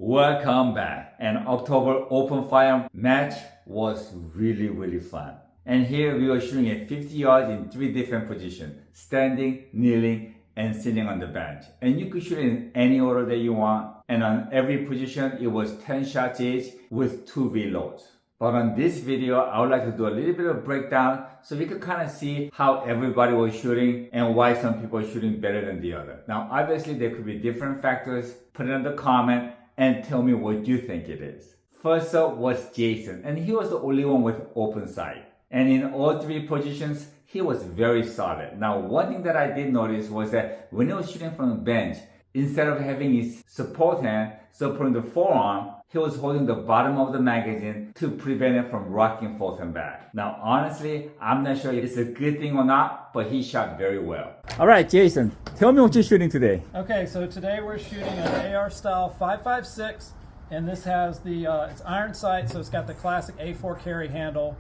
Welcome back. An October Open Firearm Match was really fun. And here we were shooting at 50 yards in 3 different positions: standing, kneeling, and sitting on the bench. And you could shoot in any order that you want. And on every position, it was 10 shots each with 2 reloads. But on this video, I would like to do a little bit of breakdown so we could kind of see how everybody was shooting and why some people are shooting better than the other. Now, obviously, there could be different factors. Put it in the comment and tell me what you think it is. First up was Jason, and he was the only one with open sight. And in all 3 positions, he was very solid. Now, one thing that I did notice was that when he was shooting from the bench, instead of having his support hand supporting the forearm, he was holding the bottom of the magazine to prevent it from rocking forth and back. Now, honestly, I'm not sure if it's a good thing or not, but he shot very well. All right, Jason, tell me what you're shooting today. Okay, so today we're shooting an AR style 5.56, and this has the it's iron sight, so it's got the classic A4 carry handle.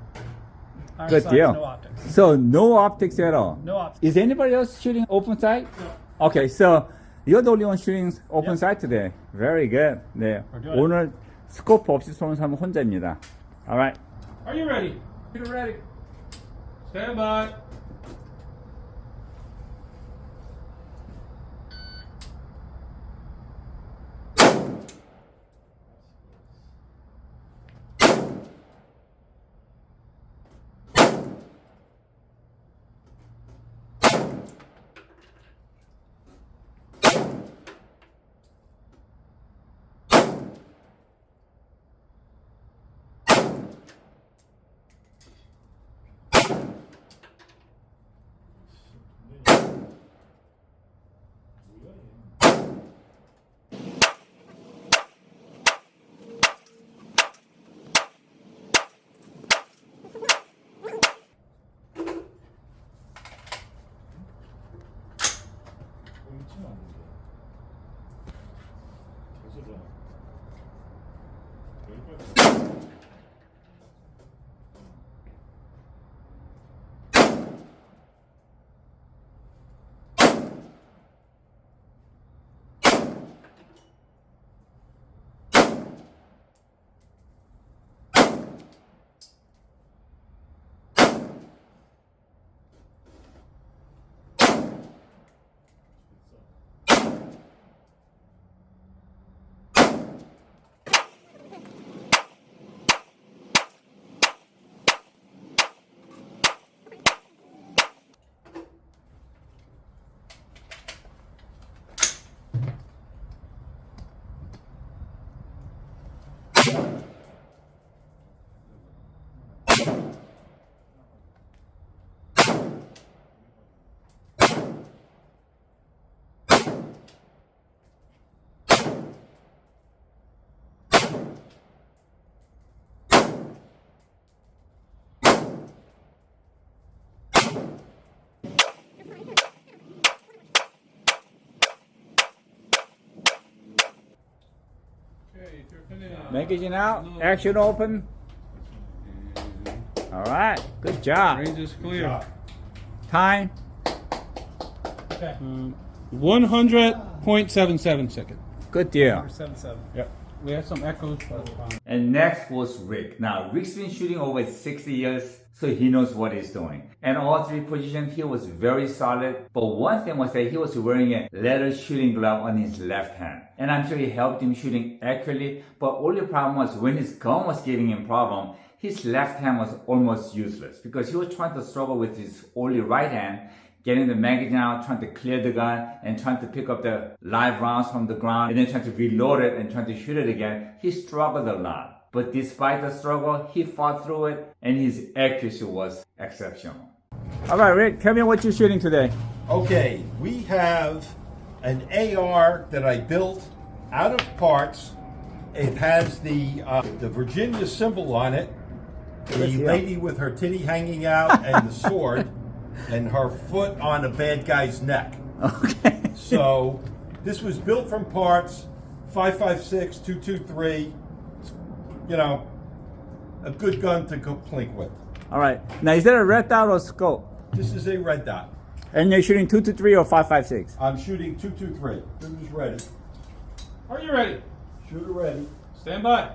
Iron Good sight, deal. no optics. So no optics at all. No optics. Is anybody else shooting open sight? No. Okay, so you're the only one shooting open sight today. Very good. 네. We're doing 오늘 스코프 없이 쏘는 사람은 혼자입니다. All right. Are you ready? Get ready. Stand by. Okay, if you're finished. Magazine out. Action open. All right. Good job. Range is clear. Time. Okay. 100.77 seconds. Good deal. Number 77. Yep. We had some echoes. And next was Rick. Now, Rick's been shooting over 60 years, so he knows what he's doing. And all 3 positions, he was very solid. But one thing was that he was wearing a leather shooting glove on his left hand. And I'm sure he helped him shooting accurately. But only problem was when his gun was giving him problem, his left hand was almost useless because he was trying to struggle with his only right hand, getting the magazine out, trying to clear the gun, and trying to pick up the live rounds from the ground, and then trying to reload it and trying to shoot it again. He struggled a lot. But despite the struggle, he fought through it, and his accuracy was exceptional. All right, Rick, tell me what you're shooting today. Okay, we have an AR that I built out of parts. It has the Virginia symbol on it, the lady with her titty hanging out and the sword, and her foot on a bad guy's neck. Okay. So this was built from parts, 5.56, 223. You know, a good gun to go plink with. All right. Now, is that a red dot or scope? This is a red dot. And you're shooting 223 or 5.56? I'm shooting 223. Who's ready? Are you ready? Shooter ready. Stand by.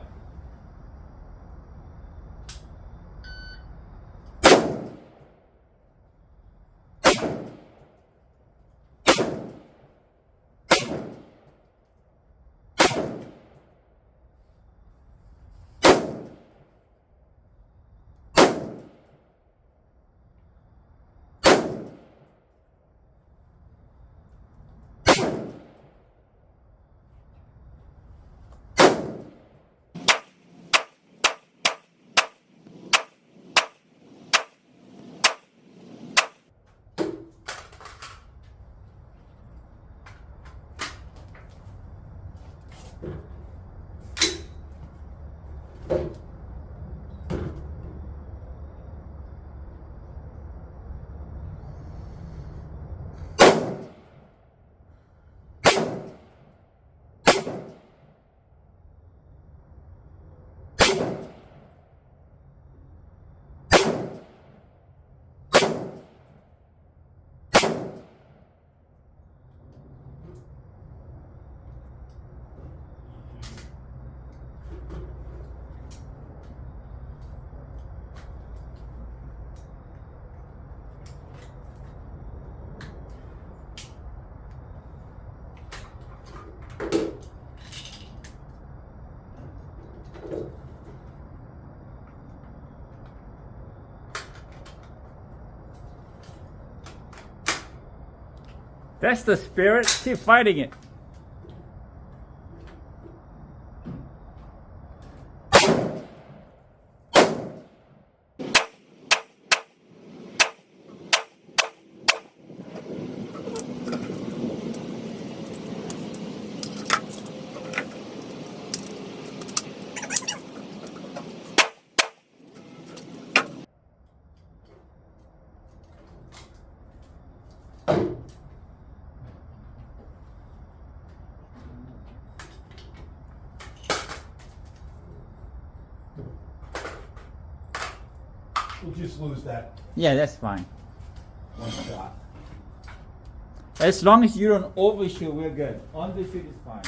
That's the spirit. Keep fighting it. We'll just lose that Yeah, that's fine. one shot. As long as you don't overshoot, we're good. Undershoot is fine.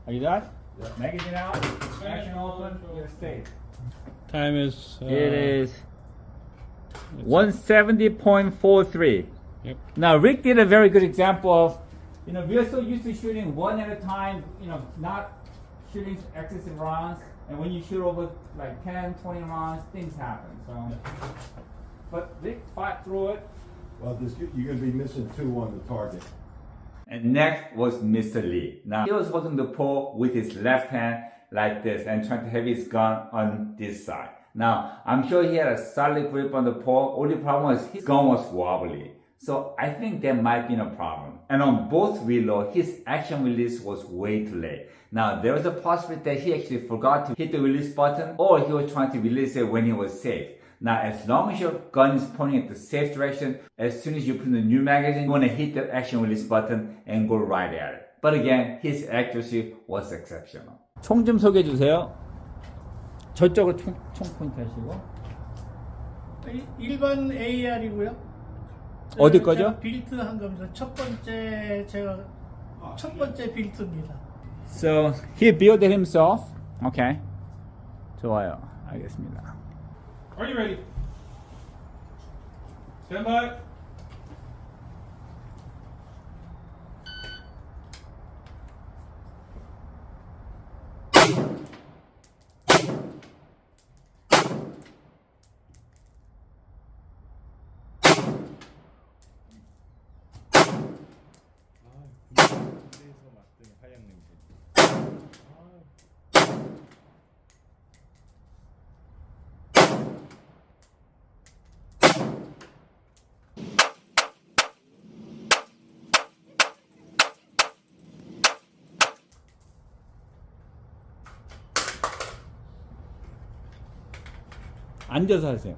Are you done? Yeah. Magazine out, action open, you're safe. Time is. It is 170.43. Yep. Now Rick did a very good example of, we are so used to shooting one at a time, not shooting excessive rounds. And when you shoot over like 10, 20 rounds, things happen. So, but Rick fought through it. Well, you're going to be missing 2 on the target. And next was Mr. Lee. Now he was holding the pole with his left hand like this and trying to have his gun on this side. Now I'm sure he had a solid grip on the pole. Only problem was his gun was wobbly. So I think there might be a problem. And on both reload, his action release was way too late. Now there was a possibility that he actually forgot to hit the release button, or he was trying to release it when he was safe. Now, as long as your gun is pointing at the safe direction, as soon as you put in the new magazine, you want to hit the action release button and go right at it. But again, his accuracy was exceptional. 총 좀 소개해 주세요. 저쪽으로 총 포인트 하시고. 일반 AR이고요. 어디 거죠? 제가 빌트한 겁니다. 첫 번째 빌트입니다. So he built it himself. Okay. 좋아요. 알겠습니다. Are you ready? Stand by. 앉아서 하세요.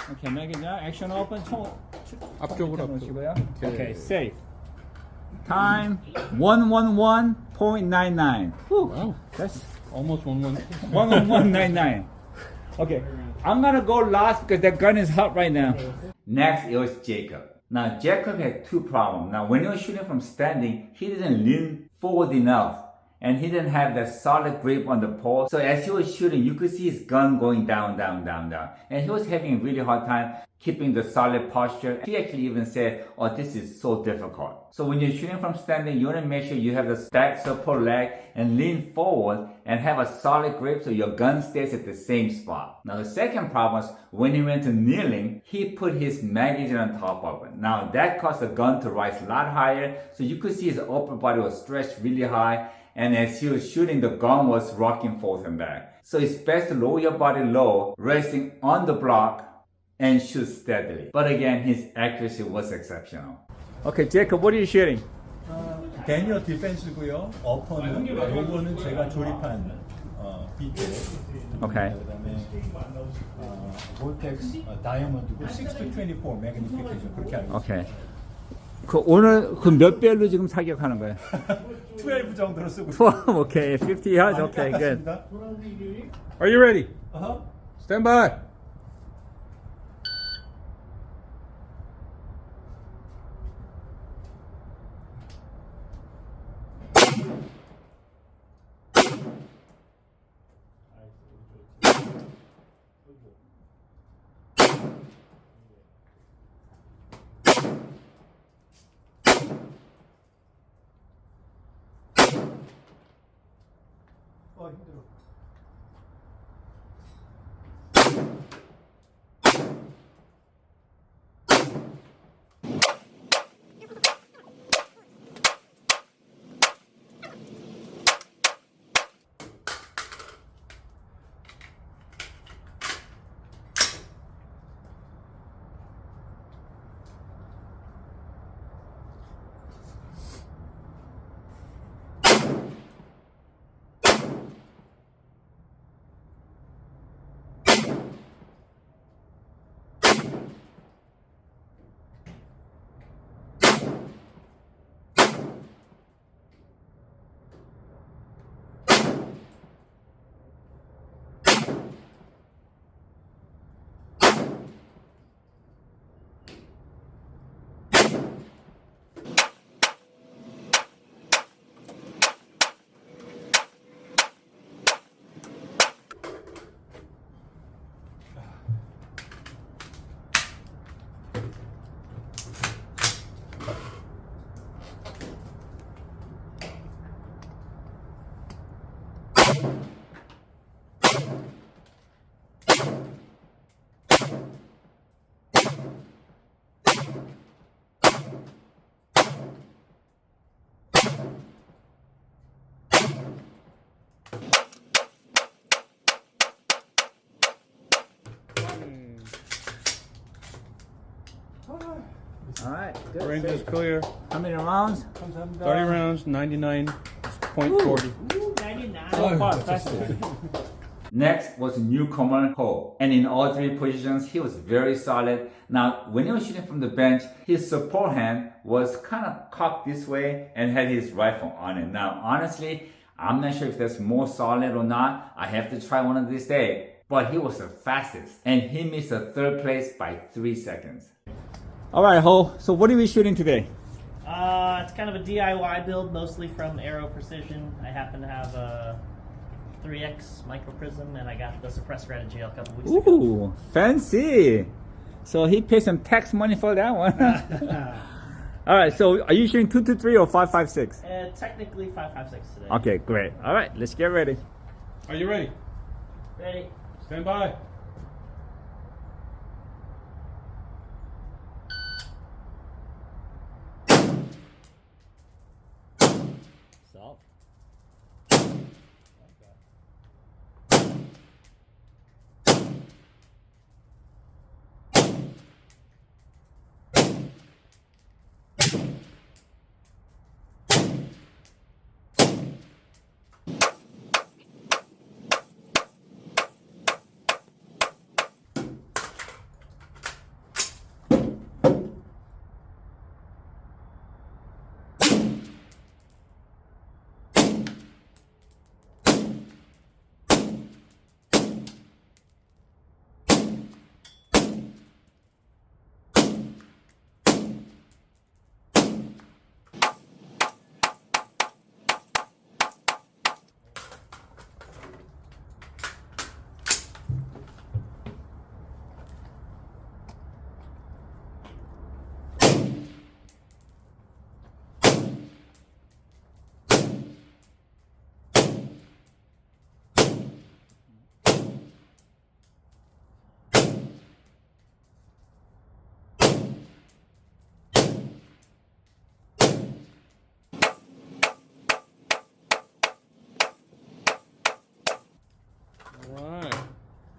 오케이, 매기자 액션 오픈 총 앞쪽으로, 놓으시고요. 오케이. 오케이, safe. Time 111.99. Wow. That's Almost 1-1. 111.99. Okay, I'm gonna go last because that gun is hot right now. Next, it was Jacob. Now, Jacob had two problems. Now, when he was shooting from standing, he didn't lean forward enough. And he didn't have that solid grip on the pole. So as he was shooting, you could see his gun going down, down, down, down. And he was having a really hard time keeping the solid posture. He actually even said, oh, this is so difficult. So when you're shooting from standing, you want to make sure you have the stacked support leg and lean forward and have a solid grip so your gun stays at the same spot. Now the second problem was when he went to kneeling, he put his magazine on top of it. Now that caused the gun to rise a lot higher. So you could see his upper body was stretched really high. And as he was shooting, the gun was rocking forth and back. So it's best to lower your body low, resting on the block, and shoot steadily. But again, his accuracy was exceptional. Okay, Jacob, what are you shooting? 데니어 디펜스고요. 어퍼는 요거는 제가 조립한 비트. Okay. 그다음에 볼텍스 다이아몬드고 6-24 매그니피케이션 그렇게 알고 있습니다. Okay. 그 오늘 그 몇 배로 지금 사격하는 거예요? 12 정도로 쓰고 있습니다. 12, okay, 50 yards, okay, good. Are you ready? 어허. Stand by. 힘들어. All right, good. Range is Safe. clear. How many rounds? 30 rounds, 99.40. Ooh, 99. So far, fastest. Next was newcomer Ho, and in all three positions he was very solid. Now when he was shooting from the bench, his support hand was kind of cocked this way and had his rifle on it. Now honestly, I'm not sure if that's more solid or not. I have to try one of these days. But he was the fastest, and he missed the third place by 3 seconds. All right, Ho. So what are we shooting today? It's kind of a DIY build, mostly from Aero Precision. I happen to have a 3X micro prism, and I got the suppressor at a jail a couple weeks ago. Ooh, fancy. So he paid some tax money for that one. All right, so are you shooting 223 or 556? Technically 5.56 today. Okay, great. All right, let's get ready. Are you ready? Ready? Stand by. Soft.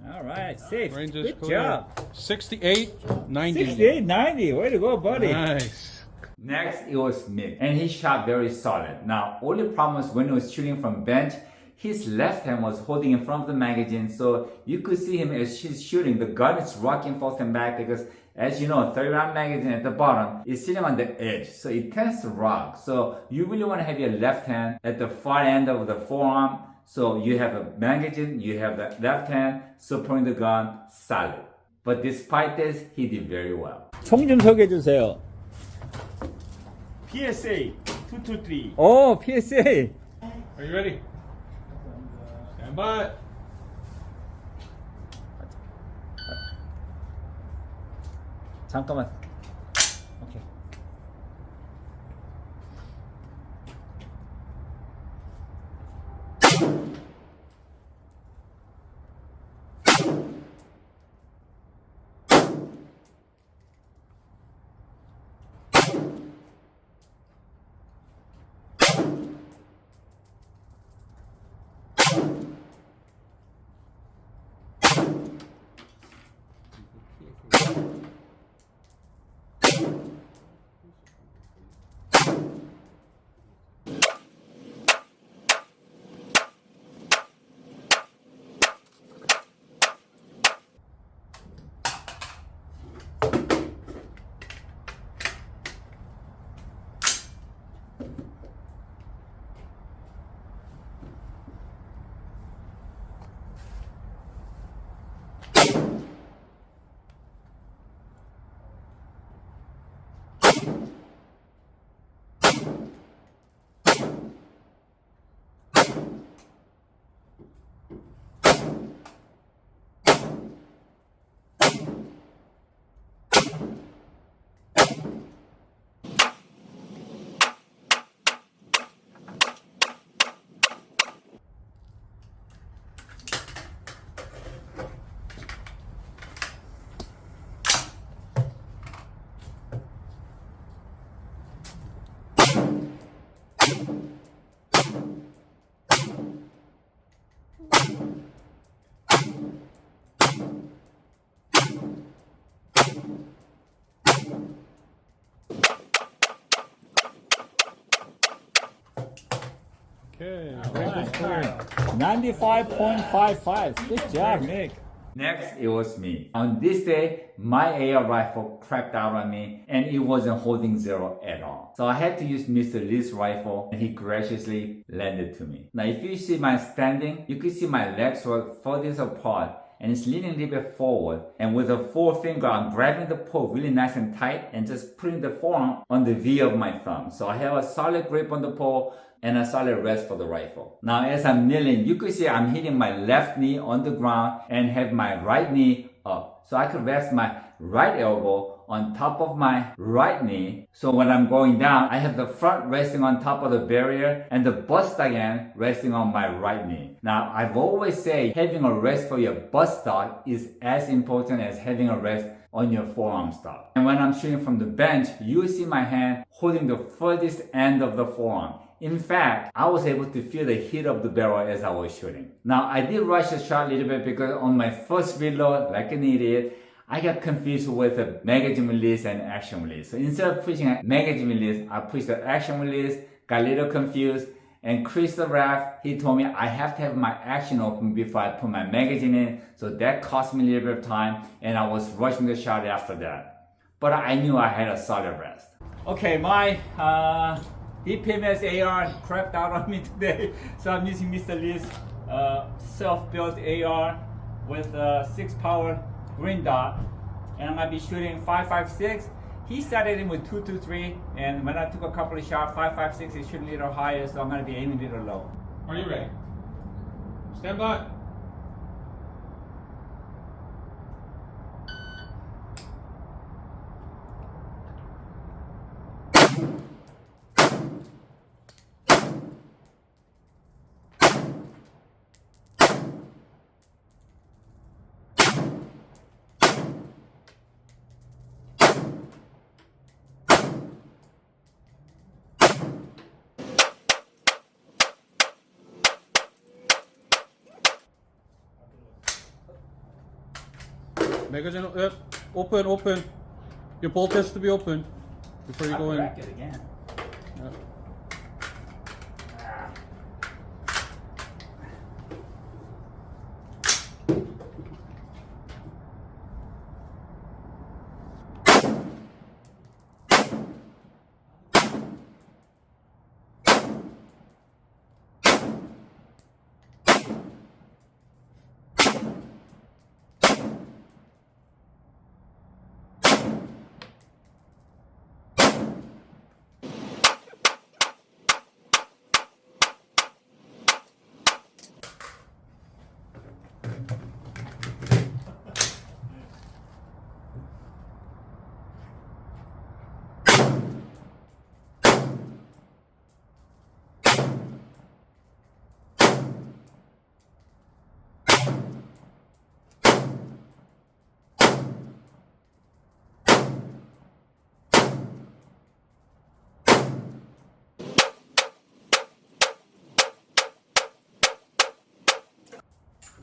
All right, safe. Range is Good clear. job. 68, 90. 68, 90. Way to go, buddy. Nice. Next, it was Mick, and he shot very solid. Now, only problem was when he was shooting from bench, his left hand was holding in front of the magazine, so you could see him as he's shooting. The gun is rocking forth and back because, as you know, 30-round magazine at the bottom is sitting on the edge, so it tends to rock. So you really want to have your left hand at the far end of the forearm, so you have a magazine, you have the left hand supporting the gun, solid. But despite this, he did very well. 총 좀 소개해 주세요. PSA 223. 오, PSA. Are you ready? Stand by. 잠깐만. 오케이. Nice clear. 95.55. Good job, Nick. Next, it was me. On this day, my AR rifle crapped out on me and it wasn't holding zero at all. So I had to use Mr. Lee's rifle and he graciously lended it to me. Now if you see my standing, you can see my legs were furthest apart and it's leaning a little bit forward. And with a forefinger, I'm grabbing the pole really nice and tight and just putting the forearm on the V of my thumb. So I have a solid grip on the pole and a solid rest for the rifle. Now as I'm kneeling, you can see I'm hitting my left knee on the ground and have my right knee up. So I could rest my right elbow on top of my right knee. So when I'm going down, I have the front resting on top of the barrier and the butt stock end resting on my right knee. Now I've always said having a rest for your butt stock is as important as having a rest on your forearm stock. And when I'm shooting from the bench, you will see my hand holding the furthest end of the forearm. In fact, I was able to feel the heat of the barrel as I was shooting. Now, I did rush the shot a little bit because on my first reload, like an idiot, I got confused with the magazine release and action release. So instead of pushing a magazine release, I pushed the action release, got a little confused, and Chris the ref, he told me I have to have my action open before I put my magazine in. So that cost me a little bit of time, and I was rushing the shot after that. But I knew I had a solid rest. Okay, my DPMS AR crapped out on me today, so I'm using Mr. Lee's self-built AR with 6 power green dot, and I'm gonna be shooting 5.56. He started in with 2.23, and when I took a couple of shots, 5.56 is shooting a little higher, so I'm gonna be aiming a little low. Are you ready? Stand by. Magazine open. Your bolt has to be open before you go in. Cracked it again. Yeah.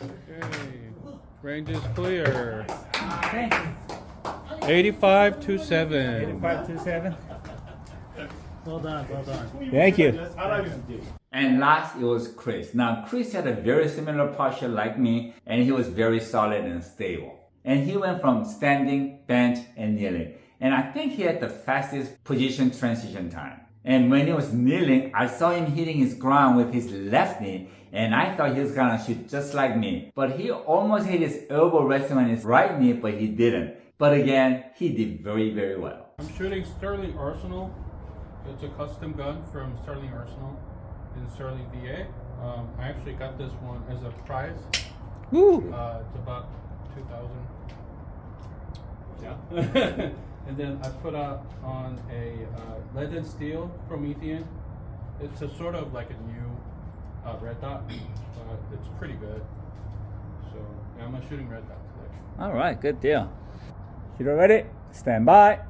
Okay. Range is clear. Thank you. 85-7. 5.27. Well done, well done. Thank you. And last, it was Chris. Now, Chris had a very similar posture like me, and he was very solid and stable. And he went from standing, bench, and kneeling. And I think he had the fastest position transition time. And when he was kneeling, I saw him hitting his ground with his left knee, and I thought he was gonna shoot just like me. But he almost hit his elbow resting on his right knee, but he didn't. But again, he did very, very well. I'm shooting Sterling Arsenal. It's a custom gun from Sterling Arsenal in Sterling, VA. I actually got this one as a prize. Woo! It's about 2,000. Yeah. And then I put out on a lead and steel Promethean. It's a sort of like a new red dot. It's pretty good. So yeah, I'm shooting red dot today. All right, good deal. Shooter ready? Stand by.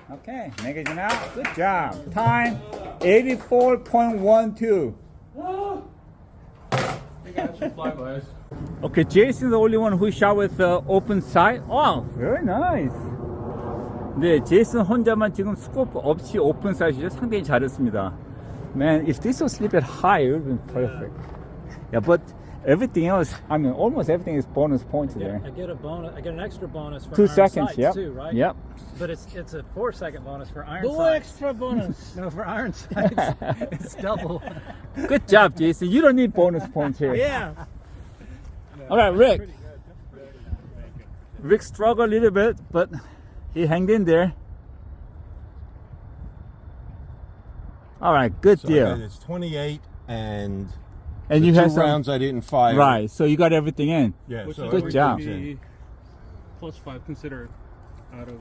Okay, magazine out. Good job. Time 84.12. I think I have some flybys. Okay, Jason's the only one who shot with open sight. Oh, very nice. 네, 제이슨 혼자만 지금 스코프 없이 오픈 사이트죠. 상당히 잘했습니다. Man, if this was a little bit higher, it would have been perfect. Yeah, but everything else, I mean, almost everything is bonus points there. I get a bonus. I get an extra bonus for 2 iron seconds, sights yep. too, right? Yep. But it's a 4-second bonus for iron No sights. extra bonus. No, for iron sights, it's double. Good job, Jason. You don't need bonus points here. Yeah. All right, Rick. Rick struggled a little bit, but he hanged in there. All right, good So deal. it's 28 and And the you two had some rounds I didn't fire. right, so you got everything in. Yeah, Which so is Good would job. be +5 considered out of.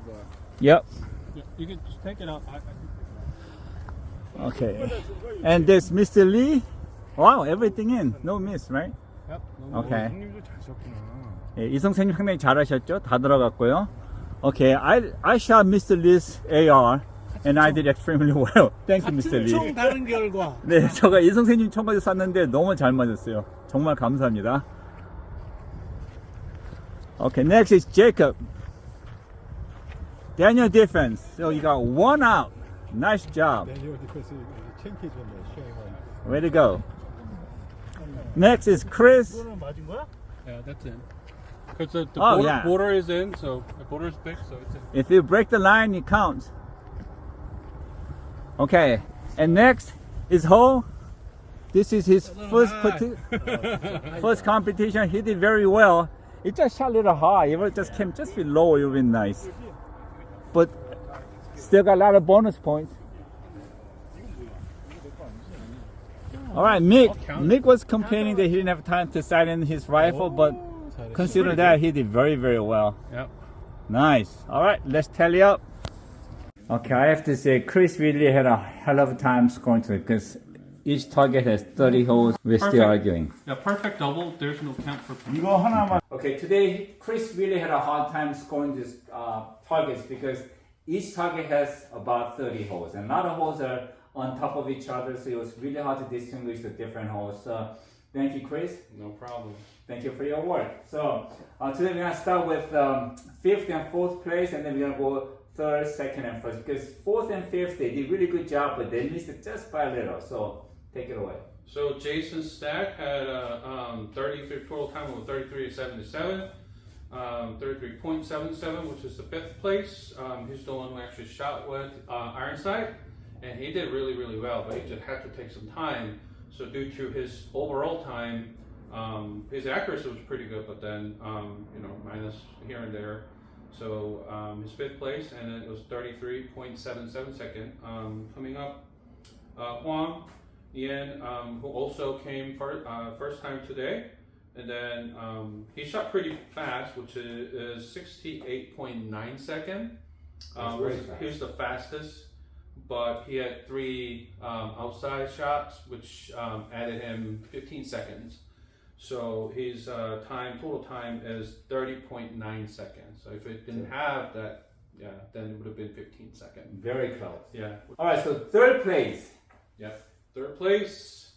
Yep. Yeah, you can just take it out. Okay. And there's Mr. Lee. Wow, everything in. No miss, right? Yep. Okay. 형님도 잘 썼구나. 예, 이성생님 상당히 잘하셨죠? 다 들어갔고요. Okay, I shot Mr. Lee's AR and I did extremely well. Thank you, Mr. 같은 총 Lee. 다른 결과. 네, 제가 이성생님 총까지 쐈는데 너무 잘 맞았어요. 정말 감사합니다. Okay, next is Jacob. Daniel defense. So you got 1 out. Nice job. Way to go. Next is Chris. 이거는 맞은 거야? Yeah, that's in. Because the Oh, border, yeah. border is in, so the border is big, so it's in. If you break the line, it counts. Okay, and next is Ho. This is his first competition. He did very well. It just shot a little high. If it just came just below, it would be nice. But still got a lot of bonus points. All right, Mick. Mick was complaining that he didn't have time to sight in his rifle, but consider that he did very, very well. Yep. Nice. All right, let's tally up. Okay, I have to say, Chris really had a hell of a time scoring today because each target has 30 holes. We're still Perfect. arguing. Yeah, perfect double. There's no count for. Okay, today Chris really had a hard time scoring these targets because each target has about 30 holes, and a lot of holes are on top of each other, so it was really hard to distinguish the different holes. So, thank you, Chris. No problem. Thank you for your work. So, today we're gonna start with 5th and 4th place, and then we're gonna go 3rd, 2nd, and 1st. Because 4th and 5th they did really good job, but they missed it just by a little. So, take it away. So Jason's stack had 33 total time of 33.77, 33.77, which is the 5th place. He's the one who actually shot with iron sight, and he did really, really well. But he just had to take some time. So due to his overall time, his accuracy was pretty good, but then minus here and there. So his 5th place, and it was 33.77 second. Coming up, Huang Yan, who also came first time today, and then he shot pretty fast, which is 68.9 second. He was the fastest, but he had 3 outside shots, which added him 15 seconds. So his total time is 30.9 seconds. So if it didn't have that, then it would have been 15 seconds. Very close. Yeah. All right, so 3rd place. Yep. 3rd place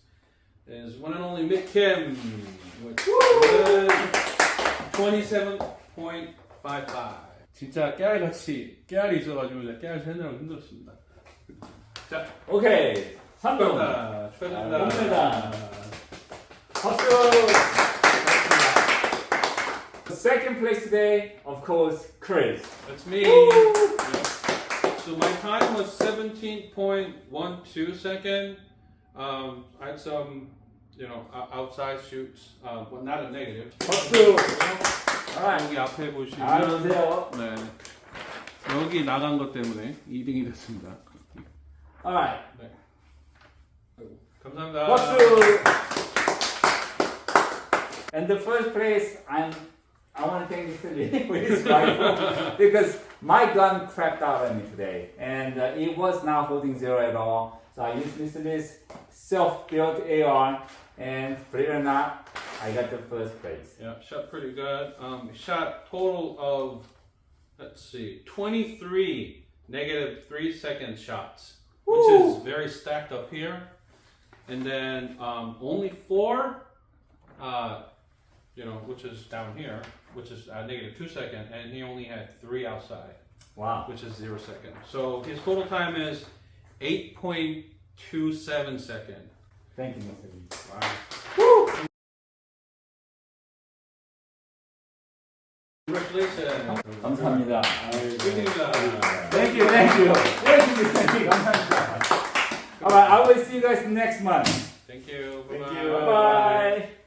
is one and only Mick Kim with 27.55. 진짜 깨알같이 깨알이 있어가지고 이제 깨알 세느라고 힘들었습니다. 자, 오케이. 3등. 축하드립니다. 박수. 2nd place today, of course, Chris. That's me. Yeah. So my time was 17.12 second. I had some, outside shoots, but not a negative. 박수. Alright. 여기 앞에 보시면 안녕하세요. 네. 여기 나간 것 때문에 2등이 됐습니다. Alright. 네. 감사합니다. 박수. And the 1st place, I want to thank Mr. Lee for his rifle because my gun crapped out on me today, and it was not holding 0 at all. So I used Mr. Lee's self-built AR, and believe it or not, I got the 1st place. Yeah, shot pretty good. Shot total of, 23 -3 second shots, which is very stacked up here. And then only 4, which is down here, which is -2 second, and he only had 3 outside, Wow. which is 0 second. So his total time is 8.27 second. Thank you, Mr. Lee. Wow. Congratulations. 감사합니다. Good Thank you, thank you. Thank you, Mr. Lee. 감사합니다. Alright, I will see you guys next month. Thank you. Thank Bye-bye. you. Bye.